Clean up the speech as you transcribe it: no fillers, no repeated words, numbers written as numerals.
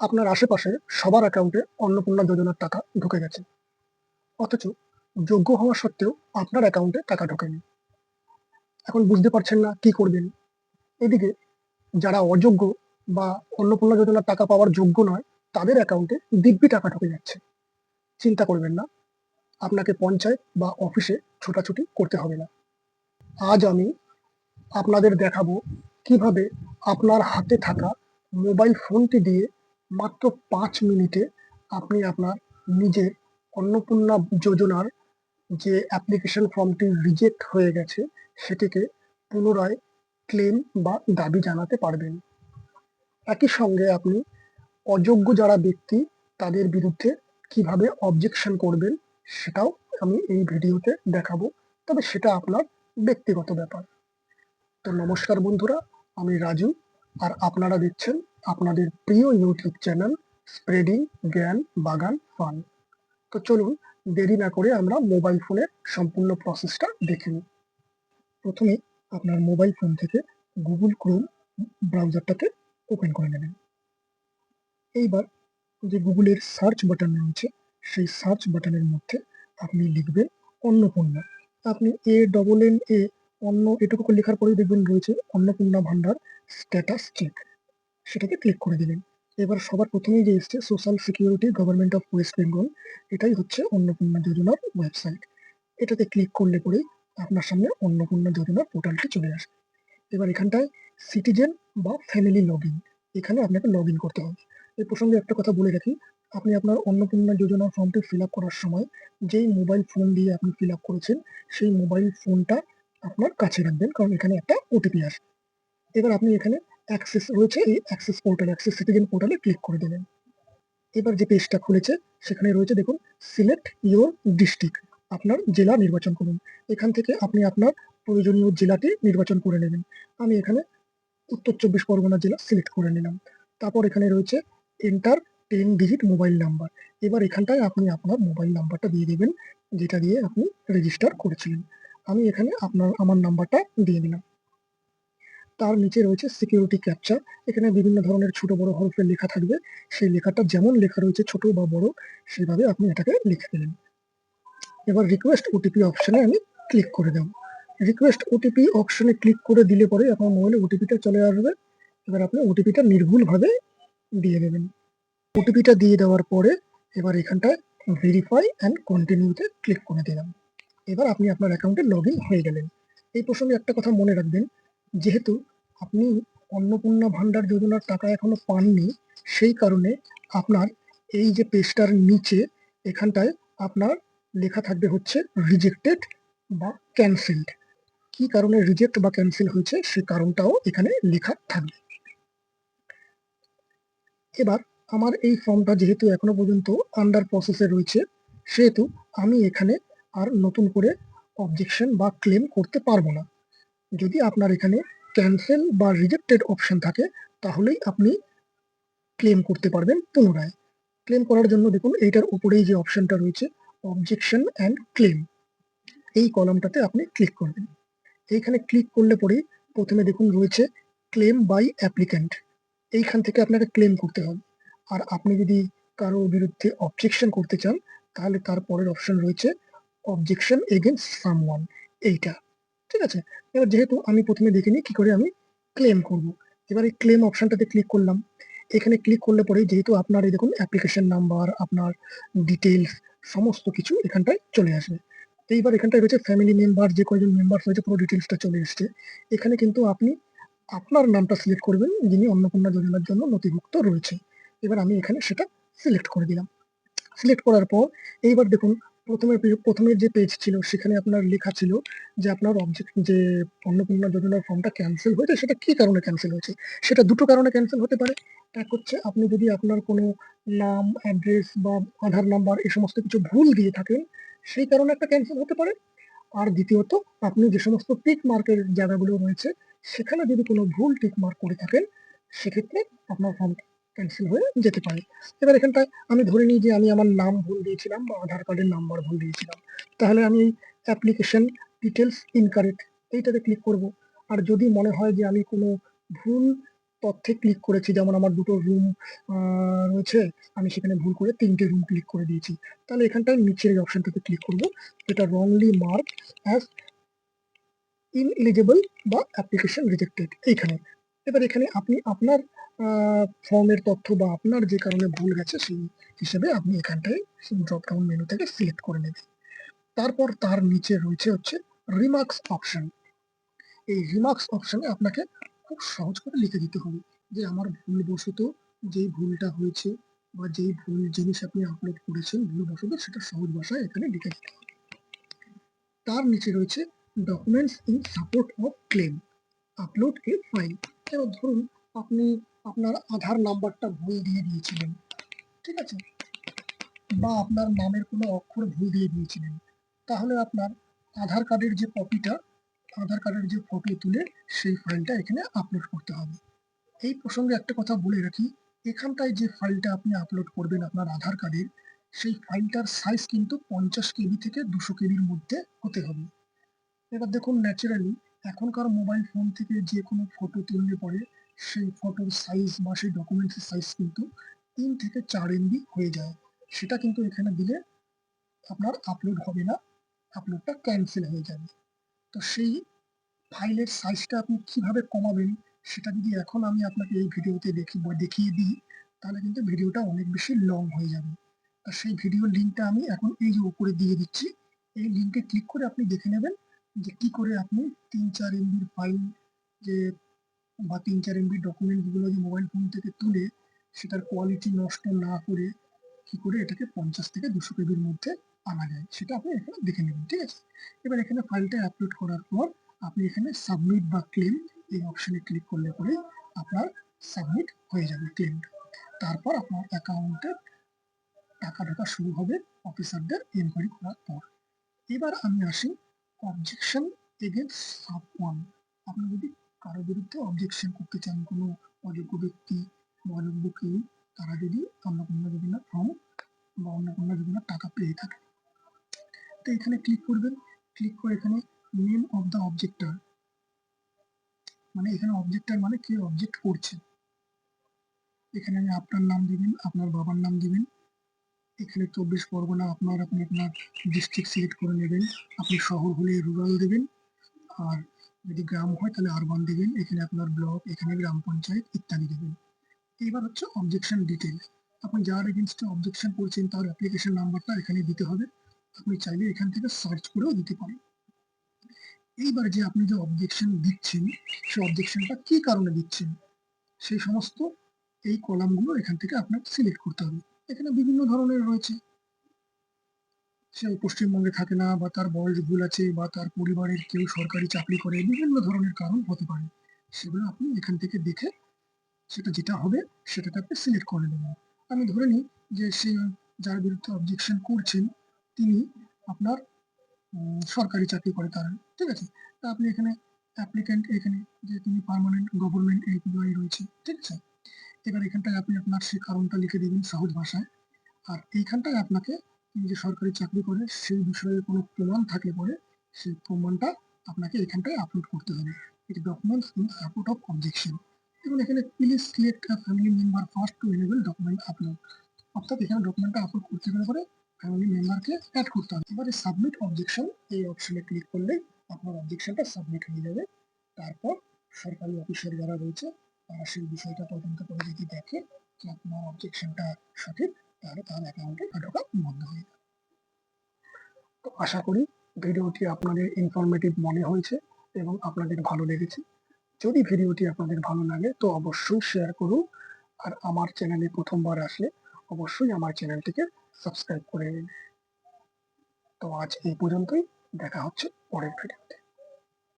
আপনার আশেপাশে সবার অ্যাকাউন্টে অন্নপূর্ণা যোজনার টাকা ঢুকে গেছে। অথচ যোগ্য হওয়া সত্ত্বেও আপনার অ্যাকাউন্টে টাকা ঢোকেনি। এখন বুঝতে পারছেন না কি করবেন। এদিকে যারা অযোগ্য বা অন্নপূর্ণা যোজনার টাকা পাওয়ার যোগ্য নয়, তাদের অ্যাকাউন্টে দিব্যি টাকা ঢুকে যাচ্ছে। চিন্তা করবেন না, আপনাকে পঞ্চায়েত বা অফিসে ছোটাছুটি করতে হবে না। আজ আমি আপনাদের দেখাবো কিভাবে আপনার হাতে থাকা মোবাইল ফোনটি দিয়ে মাত্র ৫ মিনিটে আপনি আপনার নিজের অন্নপূর্ণা যোজনার যে অ্যাপ্লিকেশন ফর্মটি রিজেক্ট হয়ে গেছে সেটিকে পুনরায় ক্লেম বা দাবি জানাতে পারবেন। একই সঙ্গে আপনি অযোগ্য যারা ব্যক্তি তাদের বিরুদ্ধে কিভাবে অবজেকশন করবেন সেটাও আমি এই ভিডিওতে দেখাবো। তবে সেটা আপনার ব্যক্তিগত ব্যাপার। তো নমস্কার বন্ধুরা, আমি রাজু, আর আপনারা দেখছেন আপনাদের প্রিয় ইউটিউব চ্যানেল স্প্রেডিং জ্ঞান বাগান ফান। তো চলুন দেরি না করে আমরা মোবাইল ফোনের সম্পূর্ণ প্রসেসটা দেখে নিই। প্রথমে আপনার মোবাইল ফোন থেকে গুগল ক্রোম ব্রাউজারটাকে ওপেন করে নেবেন। এইবার যে গুগলের সার্চ বাটন রয়েছে সেই সার্চ বাটনের মধ্যে আপনি লিখবেন অন্নপূর্ণা। আপনি ANNA অন্ন এটুকু লেখার পরেই দেখবেন রয়েছে অন্নপূর্ণা ভান্ডার স্ট্যাটাস চেক, সেটাতে ক্লিক করে দিবেন। এবার সবার প্রথমেই যে এসছে social security government of West Bengal, এটাই হচ্ছে অন্নপূর্ণা যোজনার ওয়েবসাইট। এটাতে ক্লিক করলে পরেই আপনার সামনে অন্নপূর্ণা যোজনার পোর্টালটি চলে আসবে। এবার এখানটায় সিটিজেন বা ফ্যামিলি লগইন, এখানে আপনাকে লগ ইন করতে হবে। এই প্রসঙ্গে একটা কথা বলে রাখি, আপনি আপনার অন্নপূর্ণা যোজনার ফর্মটি ফিল আপ করার সময় যেই মোবাইল ফোন দিয়ে আপনি ফিল আপ করেছেন সেই মোবাইল ফোনটা আপনার কাছে রাখবেন, কারণ এখানে একটা ওটিপি আসবে। এবার আপনি এখানে অ্যাক্সেস রয়েছে, এই অ্যাক্সেস পোর্টাল অ্যাক্সেস সিটিজেন পোর্টালে ক্লিক করে দেবেন। এবার যে পেজটা খুলেছে সেখানে রয়েছে দেখুন সিলেক্ট ইওর ডিস্ট্রিক্ট, আপনার জেলা নির্বাচন করুন। এখান থেকে আপনি আপনার প্রয়োজনীয় জেলাটি নির্বাচন করে নেবেন। আমি এখানে উত্তর ২৪ পরগনা জেলা সিলেক্ট করে নিলাম। তারপর এখানে রয়েছে এন্টার 10 ডিজিট মোবাইল নাম্বার। এবার এখানটায় আপনি আপনার মোবাইল নাম্বারটা দিয়ে দিবেন, যেটা দিয়ে আপনি রেজিস্টার করেছিলেন। আমি এখানে আমার নাম্বারটা দিয়ে দিলাম। তার নিচে রয়েছে সিকিউরিটি ক্যাপচা। এখানে বিভিন্ন ধরনের ছোট বড় হরফে লেখা থাকবে। সেই লেখাটা যেমন লেখা রয়েছে ছোট বা বড় সেভাবে আপনি এটাকে লিখে দিলেন। এবার রিকোয়েস্ট ওটিপি অপশনে আমি ক্লিক করে দেব। রিকোয়েস্ট ওটিপি অপশনে ক্লিক করে দিলে পরে আপনার মোবাইলে ওটিপিটা চলে আসবে। এবার আপনি ওটিপিটা নির্ভুলভাবে দিয়ে দেবেন। ওটিপিটা দিয়ে দেওয়ার পরে এবার এখানটায় ভেরিফাই অ্যান্ড কন্টিনিউতে ক্লিক করে দিলাম। এবার আপনি আপনার অ্যাকাউন্টে লগ ইন হয়ে গেলেন। এই প্রসঙ্গে একটা কথা মনে রাখবেন, যেহেতু আপনি অন্নপূর্ণা ভান্ডার যোজনার টাকা এখনো পাননি, সেই কারণে আপনার এই যে পেজটার নিচে এখানটায় আপনার লেখা থাকবে হচ্ছে রিজেক্টেড বা ক্যান্সেলড। কি কারণে রিজেক্ট বা ক্যান্সেল হয়েছে সে কারণটাও এখানে লেখা থাকবে। এবার আমার এই ফর্মটা যেহেতু এখনো পর্যন্ত আন্ডার প্রসেসে রয়েছে, সেহেতু আমি এখানে আর নতুন করে অবজেকশন বা ক্লেম করতে পারবো না। যদি আপনার এখানে ক্যান্সেল বা রিজেক্টেড অপশন থাকে তাহলেই আপনি ক্লেম করতে পারবেন পুনরায়। ক্লেম করার জন্য দেখুন এইটার উপরেই যে অপশনটা রয়েছে অবজেকশন অ্যান্ড ক্লেম, এই কলামটাতে আপনি ক্লিক করবেন। এইখানে ক্লিক করলে পরেই প্রথমে দেখুন রয়েছে ক্লেম বাই অ্যাপ্লিক্যান্ট, এইখান থেকে আপনাকে ক্লেম করতে হবে। আর আপনি যদি কারো বিরুদ্ধে অবজেকশন করতে চান তাহলে তার পরের অপশন রয়েছে অবজেকশন এগেইনস্ট সামওয়ান, এইটা। ঠিক আছে? এবার যেহেতু আমি প্রথমে দেখে নিই কি করে আমি ক্লেম করব। এবার এই ক্লেম অপশনটাতে ক্লিক করলাম। এখানে ক্লিক করলে পরে যেহেতু আপনার এই দেখুন অ্যাপ্লিকেশন নাম্বার, আপনার ডিটেইলস সমস্ত কিছু এখানটায় চলে আসবে। এইবার এখানটায় রয়েছে ফ্যামিলি মেম্বার, যে কয়জন মেম্বার রয়েছে পুরো ডিটেইলসটা চলে এসছে। এখানে কিন্তু আপনি আপনার নামটা সিলেক্ট করবেন যিনি অন্নপূর্ণা যোজনার জন্য নথিভুক্ত রয়েছে। এবার আমি এখানে সেটা সিলেক্ট করে দিলাম। সিলেক্ট করার পর এইবার দেখুন প্রথমের যে পেজ ছিল সেখানে আপনার লেখা ছিল যে আপনার যে অন্নপূর্ণা যোজনার ফর্মটা ক্যান্সেল হয়েছে সেটা কি কারণে ক্যান্সেল হয়েছে। সেটা দুটো কারণে ক্যান্সেল হতে পারে। এক হচ্ছে আপনি যদি আপনার কোনো নাম, অ্যাড্রেস বা আধার নাম্বার এই সমস্ত কিছু ভুল দিয়ে থাকেন, সেই কারণে একটা ক্যান্সেল হতে পারে। আর দ্বিতীয়ত আপনি যে সমস্ত টিক মার্কের জায়গাগুলো রয়েছে সেখানে যদি কোনো ভুল টিক মার্ক করে থাকেন সেক্ষেত্রে আপনার ফর্ম ক্যান্সেল হয়ে যেতে পারে। এবার এখানটায় আমি ধরে নিই যে আমি আমার নাম ভুল দিয়েছিলাম বা আধার কার্ডের নাম্বার ভুল দিয়েছিলাম, তাহলে আমি এই অ্যাপ্লিকেশন ডিটেলস ইনকারেক্ট এইটাতে ক্লিক করব। আর যদি মনে হয় যে আমি কোনো ভুল তথ্যে ক্লিক করেছি, যেমন আমার ২ টো রুম রয়েছে, আমি সেখানে ভুল করে ৩ টে রুম ক্লিক করে দিয়েছি। তাহলে এখানটায় নিচের এই অপশনটাতে ক্লিক করব, যেটা wrongly marked as ineligible বা অ্যাপ্লিকেশন রিজেক্টেড এইখানে। এবার এখানে আপনি আপনার ফর্মের তথ্য বা আপনার যে কারণে ভুল গেছে সেই হিসেবে আপনি এখানটায় ড্রপ ডাউন মেনু থেকে সিলেক্ট করে নেবেন। তারপর তার নিচে রয়েছে হচ্ছে রিমার্কস অপশন। এই রিমার্কস অপশনে আপনাকে খুব সহজ করে লিখে দিতে হবে যে আমার ভুলবশত যেই ভুলটা হয়েছে বা যেই ভুল জিনিস আপনি আপলোড করেছেন ভুলবশত, সেটা সহজ ভাষায় এখানে লিখে দিতে হবে। তার নিচে রয়েছে documents in support of clans, upload A file. এবার ধরুন আপনি আপনার আধার নাম্বারটা ভুল দিয়ে দিয়েছিলেন, ঠিক আছে, বা আপনার নামের কোনো অক্ষর ভুল দিয়ে দিয়েছিলেন, তাহলে আপনার আধার কার্ডের যে কপিটা, আধার কার্ডের যে ফটো তুলে সেই ফাইলটা এখানে আপলোড করতে হবে। এই প্রসঙ্গে একটা কথা বলে রাখি, এখানটায় যে ফাইলটা আপনি আপলোড করবেন আপনার আধার কার্ডের, সেই ফাইলটার সাইজ কিন্তু 50 কেবি থেকে 200 কেবির মধ্যে হতে হবে। এবার দেখুন ন্যাচারালি এখনকার মোবাইল ফোন থেকে যে কোনো ফটো তুললে পরে সেই ফটোর সাইজ বা সেই ডকুমেন্টসের সাইজ কিন্তু 3 থেকে 4 এমবি হয়ে যায়। সেটা কিন্তু এখানে দিলে আপনার আপলোড হবে না, আপলোডটা ক্যান্সেল হয়ে যাবে। তো সেই ফাইলের সাইজটা আপনি কিভাবে কমাবেন সেটা যদি এখন আমি আপনাকে এই ভিডিওতে দেখিয়ে দিই, তাহলে কিন্তু ভিডিওটা অনেক বেশি লং হয়ে যাবে। আর সেই ভিডিওর লিঙ্কটা আমি এখন এই যে উপরে দিয়ে দিচ্ছি, এই লিঙ্কে ক্লিক করে আপনি দেখে নেবেন যে কি করে আপনি 3-4 এমবির ফাইল যে বা 3-4 এমবির ডকুমেন্ট গুলো যে মোবাইল ফোন থেকে তুলে সেটার কোয়ালিটি নষ্ট না করে কি করে এটাকে 50 থেকে 200 কেবির মধ্যে আনা যায় সেটা আপনি এখানে দেখে নেবেন, ঠিক আছে। এবার এখানে ফাইলটা আপলোড করার পর আপনি এখানে সাবমিট বা ক্লেম এই অপশনে ক্লিক করলে পরে আপনার সাবমিট হয়ে যাবে ক্লেমটা। তারপর আপনার অ্যাকাউন্টে টাকা ঢোকা শুরু হবে অফিসারদের এনকোয়ারি করার পর। এবার আমি আসি অবজেকশন এগেইনস্ট সাব ওয়ান। আপনি যদি কারো বিরুদ্ধে অবজেকশন করতে চান, কোনো অযোগ্য ব্যক্তি বা অযোগ্য কেউ তারা যদি অন্নপূর্ণা যোজনা ফর্ম বা অন্নপূর্ণা যোজনার টাকা পেয়ে থাকে, তো এখানে ক্লিক করবেন। ক্লিক করে এখানে নেম অফ দ্য অবজেক্টর, মানে এখানে অবজেক্টর মানে কে অবজেক্ট করছে, এখানে আমি আপনার নাম দিবেন, আপনার বাবার নাম দিবেন। এখানে 24 পরগনা আপনি আপনার ডিস্ট্রিক্ট সিলেক্ট করে নেবেন। আপনি শহর হলে রুরাল দেবেন, আর যদি গ্রাম হয় তাহলে আরবান দেবেন। এখানে আপনার ব্লক, এখানে গ্রাম পঞ্চায়েত ইত্যাদি দেবেন। এবার হচ্ছে অবজেকশন ডিটেলস। আপনি যার এগেনস্টে অবজেকশন করছেন তার অ্যাপ্লিকেশন নাম্বারটা এখানে দিতে হবে। আপনি চাইলে এখান থেকে সার্চ করেও দিতে পারেন। এইবার যে আপনি যে অবজেকশন দিচ্ছেন সেই অবজেকশনটা কি কারণে দিচ্ছেন সেই সমস্ত এই কলামগুলো এখান থেকে আপনাকে সিলেক্ট করতে হবে। এখানে বিভিন্ন ধরনের রয়েছে, সে পশ্চিমবঙ্গে থাকে না, বা তার বয়স ভুল আছে, বা তার পরিবারের কেউ সরকারি চাকরি করে, বিভিন্ন ধরনের কারণ হতে পারে। সেগুলো আপনি এখান থেকে দেখে সেটা যেটা হবে সেটাকে আপনি সিলেক্ট করে নেবেন। আমি ধরে নিই যে সে যার বিরুদ্ধে অবজেকশন করছেন তিনি আপনার সরকারি চাকরি করে তার, ঠিক আছে। তা আপনি এখানে অ্যাপ্লিক্যান্ট এখানে যে তিনি পার্মানেন্ট গভর্নমেন্ট এমপ্লয়ি রয়েছে, ঠিক আছে। এবার এখানটায় আপনি আপনার সেই কারণটা লিখে দিবেন সহজ ভাষায়। আর এইখানটায় আপনাকে তিনি যে সরকারি চাকরি করে সেই বিষয়ে কোনো প্রমাণ থাকলে পরে সেই প্রমাণটা আপনাকে এখানটায় আপলোড করতে হবে। It documents in support of objection. দেখুন এখানে please select a family member first to enable document upload, অর্থাৎ এখানে ডকুমেন্টটা আপলোড করতে গেলে পরে ফ্যামিলি মেম্বারকে অ্যাড করতে হবে। এবারে সাবমিট অবজেকশন এই অপশনে ক্লিক করলেই আপনার অবজেকশনটা সাবমিট হয়ে যাবে। তারপর সরকারি অফিসার যারা রয়েছে তারা সেই বিষয়টা তদন্ত করে যদি দেখে যে আপনার অবজেকশনটা সঠিক, তাহলে তার অ্যাকাউন্টে ঢোকা বন্ধ হয়ে যাবে। তো আশা করি ভিডিওটি আপনাদের ইনফরমেটিভ মনে হয়েছে এবং আপনাদের ভালো লেগেছে। যদি ভিডিওটি আপনাদের ভালো লাগে তো অবশ্যই শেয়ার করুন, আর আমার চ্যানেলে প্রথমবার আসলে অবশ্যই আমার চ্যানেলটিকে সাবস্ক্রাইব করে নিন। তো আজ এই পর্যন্তই, দেখা হচ্ছে পরের ভিডিওতে।